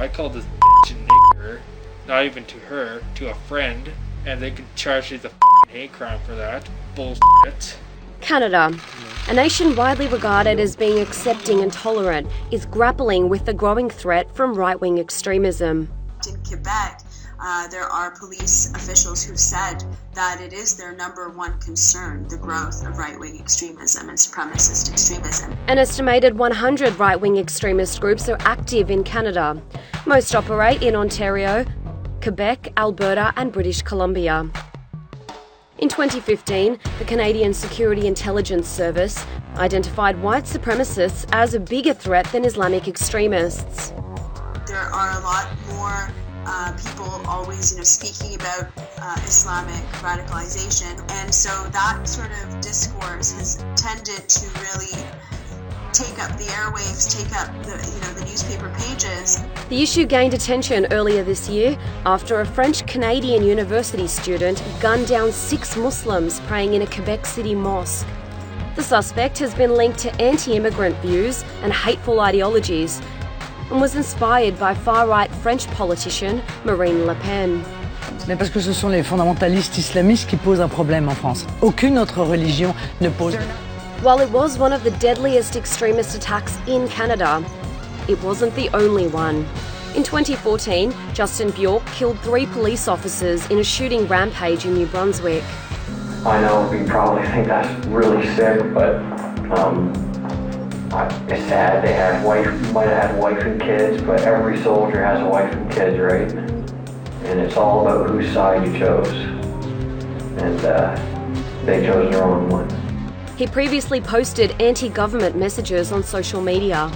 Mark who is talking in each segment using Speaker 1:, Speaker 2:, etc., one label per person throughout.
Speaker 1: called this bitch a nigger, not even to her, to a friend, and they can charge me the hate crime for that. Bullshit.
Speaker 2: Canada, a nation widely regarded as being accepting and tolerant, is grappling with the growing threat from right-wing extremism.
Speaker 3: In Quebec, there are police officials who've said that it is their number one concern, the growth of right-wing extremism and supremacist extremism.
Speaker 2: An estimated 100 right-wing extremist groups are active in Canada. Most operate in Ontario, Quebec, Alberta and British Columbia. In 2015, the Canadian Security Intelligence Service identified white supremacists as a bigger threat than Islamic extremists.
Speaker 3: There are a lot more people always, speaking about Islamic radicalization, and so that sort of discourse has tended to really take up the airwaves, take up the newspaper pages.
Speaker 2: The issue gained attention earlier this year after a French-Canadian university student gunned down 6 Muslims praying in a Quebec City mosque. The suspect has been linked to anti-immigrant views and hateful ideologies and was inspired by far-right French politician Marine Le Pen.
Speaker 4: Mais parce que ce sont les fondamentalistes islamistes qui posent un problème en France. Aucune autre religion ne pose.
Speaker 2: While it was one of the deadliest extremist attacks in Canada, it wasn't the only one. In 2014, Justin Bjork killed 3 police officers in a shooting rampage in New Brunswick.
Speaker 5: I know we probably think that's really sick, but it's sad. Might have had wife and kids, but every soldier has a wife and kids, right? And it's all about whose side you chose. And they chose the wrong one.
Speaker 2: He previously posted anti-government messages on social media.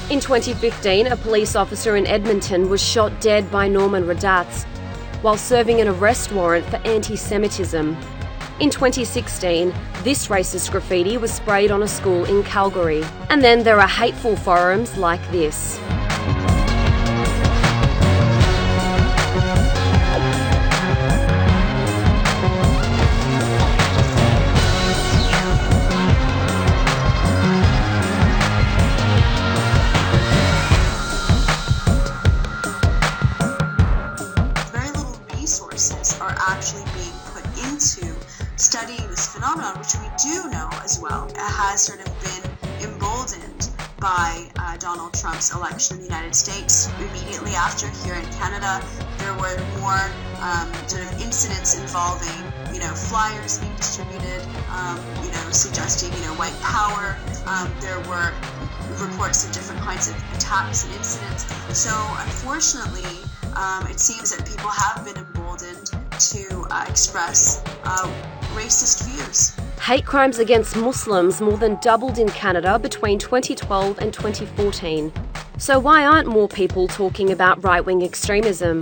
Speaker 2: In 2015, a police officer in Edmonton was shot dead by Norman Radatz while serving an arrest warrant for anti-Semitism. In 2016, this racist graffiti was sprayed on a school in Calgary. And then there are hateful forums like this.
Speaker 3: Are actually being put into studying this phenomenon, which we do know as well has sort of been emboldened by Donald Trump's election in the United States. Immediately after, here in Canada, there were more sort of incidents involving, flyers being distributed, suggesting, white power. There were reports of different kinds of attacks and incidents. So unfortunately, it seems that people have been emboldened to express racist views.
Speaker 2: Hate crimes against Muslims more than doubled in Canada between 2012 and 2014. So why aren't more people talking about right-wing extremism?